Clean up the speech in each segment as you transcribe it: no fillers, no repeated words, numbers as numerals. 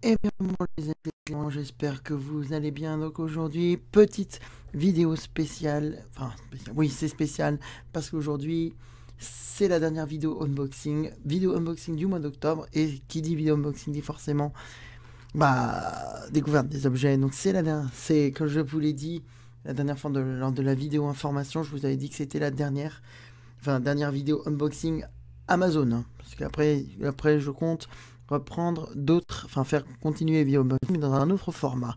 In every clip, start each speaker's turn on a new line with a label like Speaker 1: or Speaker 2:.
Speaker 1: Eh bien, moi, les amis, j'espère que vous allez bien. Donc aujourd'hui, petite vidéo spéciale. Enfin, oui, c'est spécial parce qu'aujourd'hui, c'est la dernière vidéo unboxing du mois d'octobre. Et qui dit vidéo unboxing dit forcément, découverte des objets. Donc c'est la dernière, c'est comme je vous l'ai dit la dernière fois lors de la vidéo information, je vous avais dit que c'était la dernière, dernière vidéo unboxing Amazon, hein. Parce qu'après, je compte reprendre d'autres, faire continuer vidéo unboxing mais dans un autre format.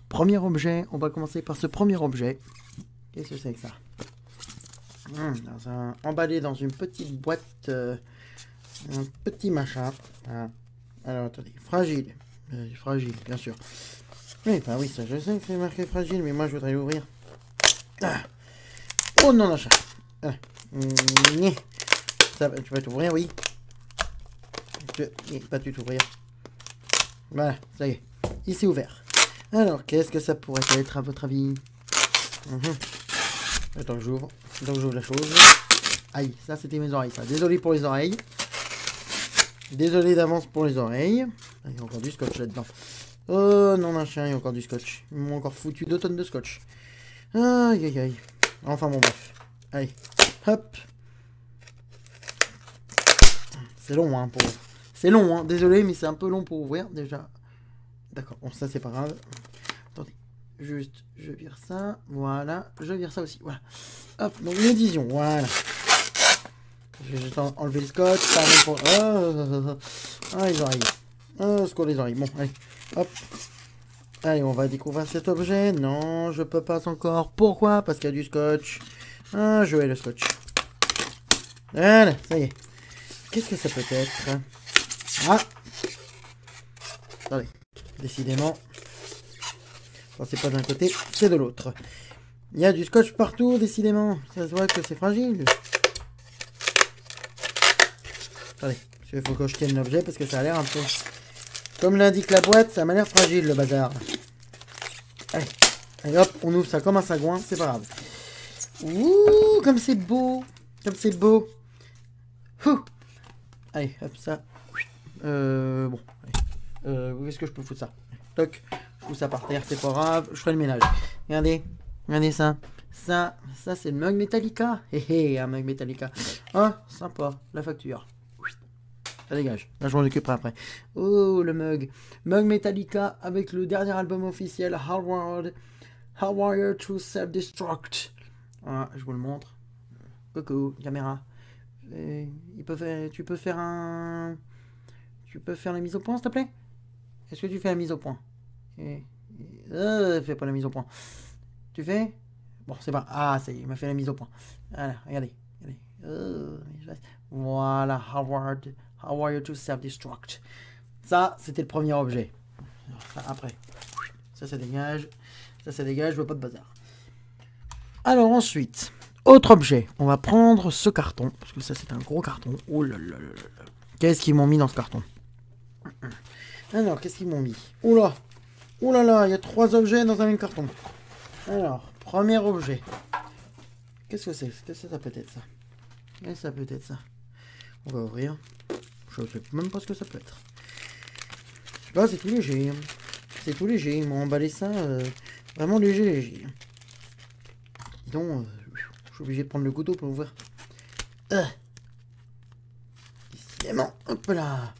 Speaker 1: Premier objet, on va commencer par ce premier objet. Qu'est-ce que c'est que ça? Emballé dans une petite boîte, un petit machin. Ah. Alors attendez, fragile. Fragile, bien sûr. Oui, oui, ça je sais que c'est marqué fragile, mais moi je voudrais l'ouvrir. Ah. Oh non, machin. Ah. Ça, tu vas t'ouvrir, oui. Pas du tout ouvrir. Voilà, ça y est. Il s'est ouvert. Alors, qu'est-ce que ça pourrait être à votre avis? Attends que j'ouvre. La chose. Aïe, ça c'était mes oreilles, ça. Désolé pour les oreilles. Désolé d'avance pour les oreilles. Il y a encore du scotch là-dedans. Oh non, machin, il y a encore du scotch. Ils m'ont encore foutu 2 tonnes de scotch. Aïe, aïe, aïe. Enfin, bon, bref. Allez, hop. C'est long, hein, pour... C'est long, hein. Désolé, mais c'est un peu long pour ouvrir, déjà. D'accord, bon, ça, c'est pas grave. Attendez, juste, je vire ça. Voilà, je vire ça aussi, voilà. Hop, donc l'édition, voilà. Je vais juste enlever le scotch. Pour... Ah, les oreilles. Ah, ce qu'on les oreilles. Bon, allez, hop. Allez, on va découvrir cet objet. Non, je peux pas encore. Pourquoi? Parce qu'il y a du scotch. Ah, je hais le scotch. Voilà, ça y est. Qu'est-ce que ça peut être? Ah! Attendez, décidément. Ça, c'est pas d'un côté, c'est de l'autre. Il y a du scotch partout, décidément. Ça se voit que c'est fragile. Attendez, il faut que je tienne l'objet parce que ça a l'air un peu... Comme l'indique la boîte, ça m'a l'air fragile, le bazar. Allez. Allez, hop, on ouvre ça comme un sagouin, c'est pas grave. Ouh, comme c'est beau. Comme c'est beau. Ouh. Allez, hop, ça. Bon. Où est-ce que je peux foutre ça? Toc. Je fous ça par terre, c'est pas grave. Je ferai le ménage. Regardez. Regardez ça. Ça c'est le mug Metallica. Hé, un mug Metallica. Ah, sympa. La facture. Ça dégage. Là, je m'en occuperai après. Oh, le mug. Mug Metallica avec le dernier album officiel, Hardwired to Self-Destruct. Voilà, je vous le montre. Coucou, caméra. Tu peux faire la mise au point, s'il te plaît? Est-ce que tu fais la mise au point? Fais pas la mise au point. Tu fais? Bon, c'est pas... Ah, ça y est, il m'a fait la mise au point. Voilà, regardez. Voilà, Hardwired to Self-Destruct. Ça, c'était le premier objet. Ça, après. Ça dégage. Ça dégage, je veux pas de bazar. Alors, ensuite... Autre objet, on va prendre ce carton, parce que ça c'est un gros carton. Oh là là là là. Qu'est-ce qu'ils m'ont mis dans ce carton? Alors, qu'est-ce qu'ils m'ont mis? Oula. Oh là là, il y a 3 objets dans un même carton. Alors, premier objet. Qu'est-ce que c'est? Qu'est-ce que ça peut être ça? Qu'est-ce que ça peut être ça? On va ouvrir. Je ne sais même pas ce que ça peut être. Je sais pas, c'est tout léger. C'est tout léger, ils m'ont emballé ça vraiment léger. Dis donc... je suis obligé de prendre le couteau pour ouvrir. Décidément. Hop là.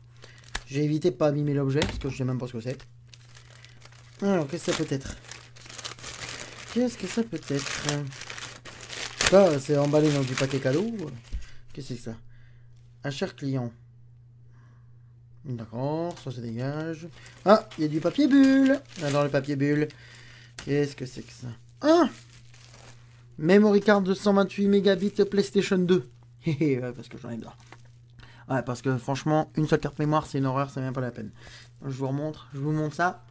Speaker 1: J'ai évité de pas abîmer l'objet parce que je sais même pas ce que c'est. Alors, qu'est-ce que ça peut être? Qu'est-ce que ça peut être? Ça, c'est emballé dans du paquet cadeau. Qu'est-ce que c'est que ça? Un cher client. D'accord, ça se dégage. Ah, il y a du papier bulle. J'adore le papier bulle. Qu'est-ce que c'est que ça? Ah! Memory card de 128 mégabits PlayStation 2. Ouais, parce que j'en ai besoin. Ouais, parce que franchement, une seule carte mémoire, c'est une horreur, c'est même pas la peine. Je vous montre ça.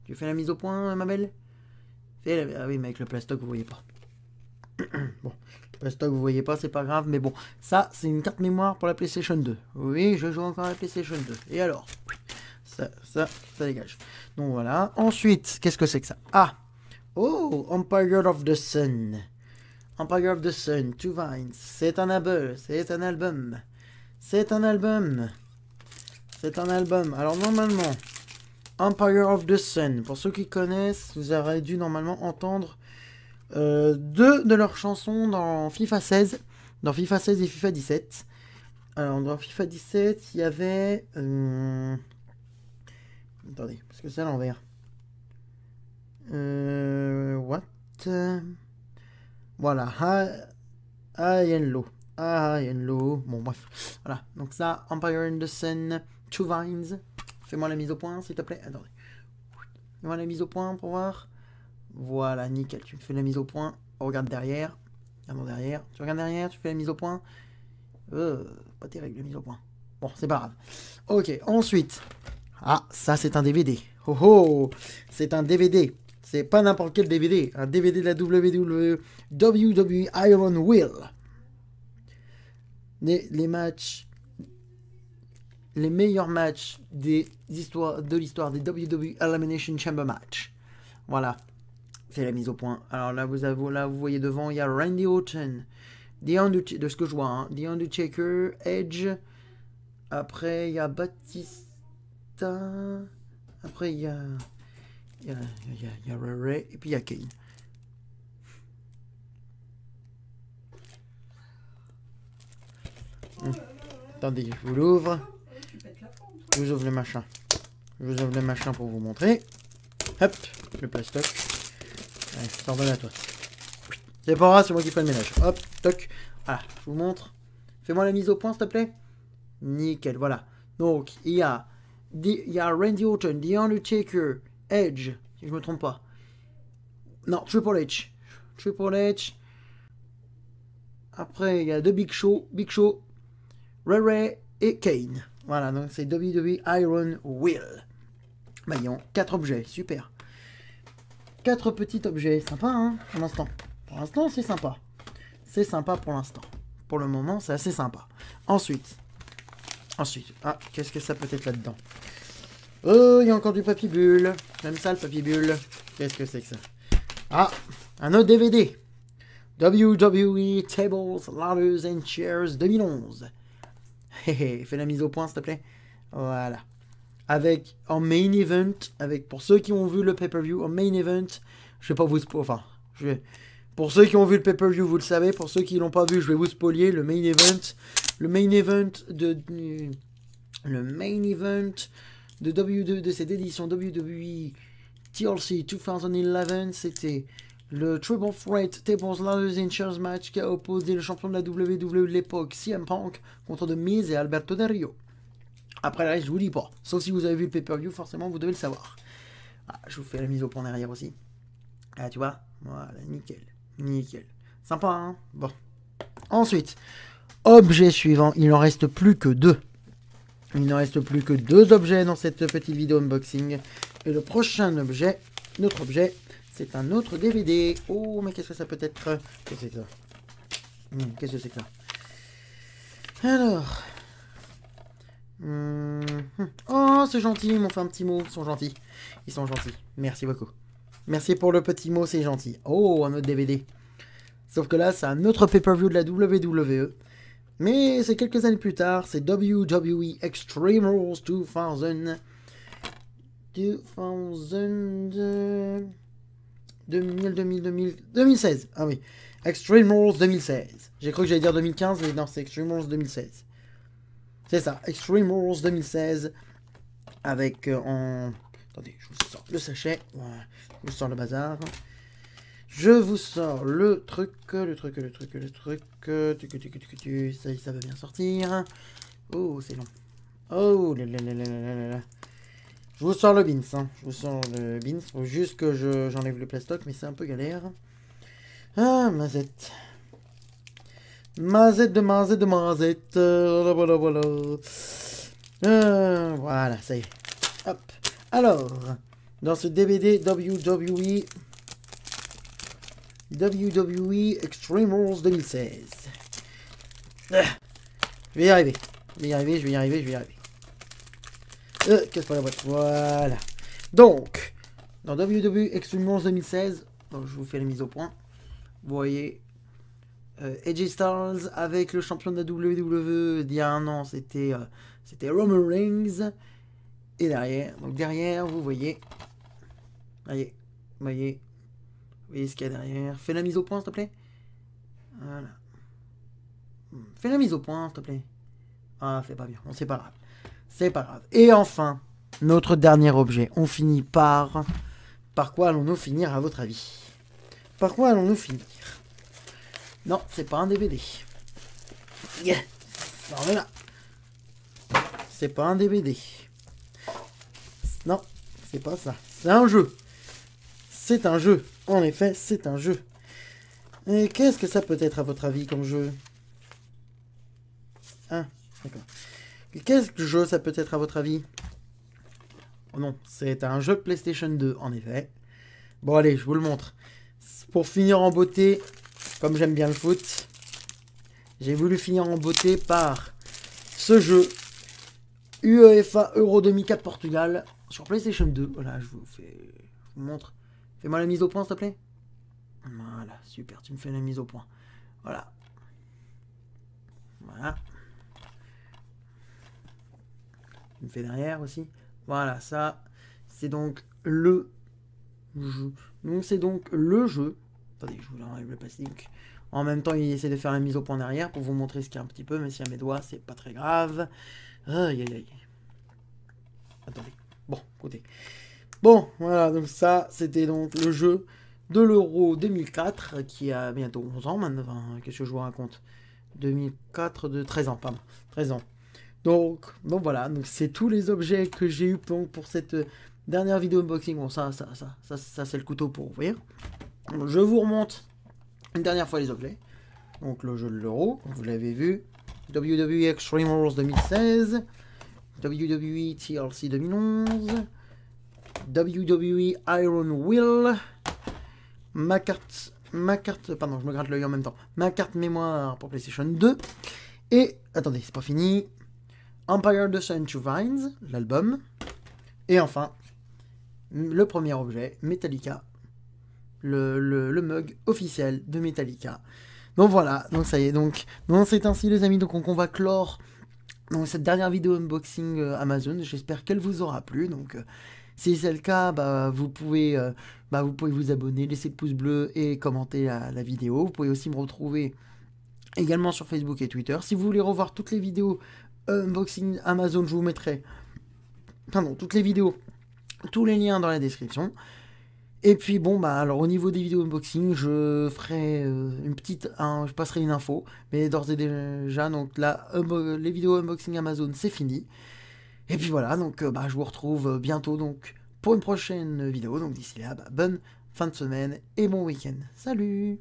Speaker 1: Tu fais la mise au point, ma belle? Ah oui, mais avec le plastoc, vous voyez pas. Bon, le plastoc, vous voyez pas, c'est pas grave, mais bon. Ça, c'est une carte mémoire pour la PlayStation 2. Oui, je joue encore à la PlayStation 2. Et alors? Ça dégage. Donc voilà. Ensuite, qu'est-ce que c'est que ça? Ah! Oh, Empire of the Sun. Empire of the Sun, Two Vines. C'est un album. C'est un album. Alors normalement, Empire of the Sun. Pour ceux qui connaissent, vous aurez dû normalement entendre deux de leurs chansons dans FIFA 16. Dans FIFA 16 et FIFA 17. Alors, dans FIFA 17, il y avait... Attendez, parce que c'est à l'envers. What? Voilà. High and low. High and low. Bon, bref. Voilà. Donc ça, Empire in the Sun, Two Vines. Fais-moi la mise au point, s'il te plaît. Attendez. Fais-moi la mise au point pour voir. Voilà, nickel. Tu me fais la mise au point. Regarde derrière. Regarde derrière. Tu regardes derrière, tu fais la mise au point. Pas terrible, la mise au point. Bon, c'est pas grave. Ok, ensuite. Ah, ça, c'est un DVD. Oh oh, c'est un DVD. C'est pas n'importe quel DVD. Un DVD de la WWE Iron Will. Les matchs... Les meilleurs matchs de l'histoire des WWE Elimination Chamber Match. Voilà. C'est la mise au point. Alors là, vous voyez devant, il y a Randy Orton. De ce que je vois, hein. The Undertaker, Edge. Après, il y a Batista. Après, il y a Ray. Et puis, il y a Kane. Attendez, je vous l'ouvre. Je vous ouvre le machin. Je vous ouvre le machin pour vous montrer. Hop, le plastoc. Allez, sors de là, toi. C'est pas grave, c'est moi qui fais le ménage. Hop, toc. Voilà, je vous montre. Fais-moi la mise au point, s'il te plaît. Nickel, voilà. Donc, il y a Randy Orton, The Undertaker, Edge, si je me trompe pas. Non, Triple H. Triple H. Après, il y a The Big Show, Ray et Kane. Voilà, donc c'est WWE Iron Will. Maillon, 4 objets, super. 4 petits objets, sympa, hein, pour l'instant. Pour l'instant, c'est sympa. C'est sympa pour l'instant. Pour le moment, c'est assez sympa. Ensuite, ah, qu'est-ce que ça peut être là-dedans? Oh, il y a encore du papier bulle. J'aime ça, le papier bulle. Qu'est-ce que c'est que ça? Ah, un autre DVD. WWE Tables, Ladders and Chairs 2011. Fais la mise au point, s'il te plaît. Voilà. Avec, en main event, pour ceux qui ont vu le pay-per-view, en main event, je vais pas vous spoiler, enfin, pour ceux qui ont vu le pay-per-view, vous le savez, pour ceux qui l'ont pas vu, je vais vous spoiler le main event. Le main event de cette édition WWE TLC 2011, c'était le Triple Threat Tables, Ladders and Chairs match qui a opposé le champion de la WWE de l'époque, CM Punk, contre The Miz et Alberto Del Rio. Après le reste, je vous dis pas. Sauf si vous avez vu le pay-per-view, forcément, vous devez le savoir. Ah, je vous fais la mise au point derrière aussi. Ah, tu vois? Voilà, nickel. Nickel. Sympa, hein? Bon. Ensuite, objet suivant. Il n'en reste plus que 2. Il ne reste plus que 2 objets dans cette petite vidéo unboxing. Et le prochain objet, notre objet, c'est un autre DVD. Oh, mais qu'est-ce que ça peut être? Qu'est-ce que c'est que ça? Qu'est-ce que c'est que ça? Alors... Oh, c'est gentil, ils m'ont fait un petit mot. Ils sont gentils. Ils sont gentils. Merci beaucoup. Merci pour le petit mot, c'est gentil. Oh, un autre DVD. Sauf que là, c'est un autre pay-per-view de la WWE. Mais c'est quelques années plus tard. C'est WWE Extreme Rules 2000. 2016. Ah oui. Extreme Rules 2016. J'ai cru que j'allais dire 2015, mais non, c'est Extreme Rules 2016. C'est ça, Extreme Rules 2016, avec Attendez, je vous sors le sachet, voilà. Je vous sors le bazar. Je vous sors le truc, ça va bien sortir. Oh, c'est long. Oh, là. Je vous sors le beans, hein. Je vous sors le beans, faut juste que j'enlève le plastoc, mais c'est un peu galère. Ah, mazette. Mazette. Voilà, ça y est. Hop. Alors, dans ce DVD WWE Extreme Rules 2016. Je vais y arriver. Casse pas la boîte. Voilà. Donc, dans WWE Extreme Rules 2016, donc je vous fais la mise au point. Vous voyez... AJ Styles avec le champion de la WWE d'il y a un an, c'était Roman Reigns. Et derrière, donc derrière, vous voyez, voyez, voyez ce qu'il y a derrière. Fais la mise au point, s'il te plaît. Voilà. Fais la mise au point, s'il te plaît. Ah, c'est pas bien. Bon, c'est pas grave. C'est pas grave. Et enfin, notre dernier objet. On finit par... Par quoi allons-nous finir, à votre avis? Par quoi allons-nous finir? Non, c'est pas un DVD. Yeah. Non, là. C'est pas un DVD. Non, c'est pas ça. C'est un jeu. C'est un jeu. En effet, c'est un jeu. Et qu'est-ce que ça peut être, à votre avis, comme jeu? Ah, d'accord. Qu'est-ce que jeu ça peut être, à votre avis? Oh non, c'est un jeu PlayStation 2, en effet. Bon, allez, je vous le montre. Pour finir en beauté, comme j'aime bien le foot, j'ai voulu finir en beauté par ce jeu UEFA Euro 2004 Portugal sur PlayStation 2. Voilà, je vous montre. Fais-moi la mise au point, s'il te plaît. Voilà, super, tu me fais la mise au point. Voilà. Voilà. Tu me fais derrière aussi. Voilà, ça, c'est donc le jeu. Donc, c'est donc le jeu. Attendez, je vous enlève le plastique. En même temps, il essaie de faire la mise au point derrière pour vous montrer ce qu'il y a un petit peu, mais si à mes doigts, c'est pas très grave. Aïe, aïe, aïe. Attendez. Bon, écoutez. Bon, voilà, donc ça, c'était donc le jeu de l'Euro 2004, qui a bientôt 11 ans maintenant. Enfin, qu'est-ce que je vous raconte? 2004, de 13 ans, pardon. 13 ans. Donc voilà, donc c'est tous les objets que j'ai eu pour cette dernière vidéo unboxing. Bon, ça c'est le couteau pour ouvrir. Je vous remonte une dernière fois les objets. Donc le jeu de l'Euro, vous l'avez vu. WWE Extreme Rules 2016. WWE TLC 2011. WWE Iron Will. Ma carte, pardon, je me gratte l'œil en même temps. Ma carte mémoire pour PlayStation 2. Et, attendez, c'est pas fini. Empire the Century Vines, l'album. Et enfin, le premier objet, Metallica. Le mug officiel de Metallica. Donc voilà, donc ça y est, donc c'est ainsi les amis, donc on va clore donc, cette dernière vidéo unboxing Amazon. J'espère qu'elle vous aura plu. Donc si c'est le cas, vous pouvez vous abonner, laisser le pouce bleu et commenter la vidéo. Vous pouvez aussi me retrouver également sur Facebook et Twitter. Si vous voulez revoir toutes les vidéos unboxing Amazon, je vous mettrai toutes les vidéos, tous les liens dans la description. Et puis bon, alors au niveau des vidéos unboxing, je ferai je passerai une info, mais d'ores et déjà, donc là, les vidéos unboxing Amazon, c'est fini. Et puis voilà, donc je vous retrouve bientôt donc pour une prochaine vidéo. Donc d'ici là, bonne fin de semaine et bon week-end. Salut!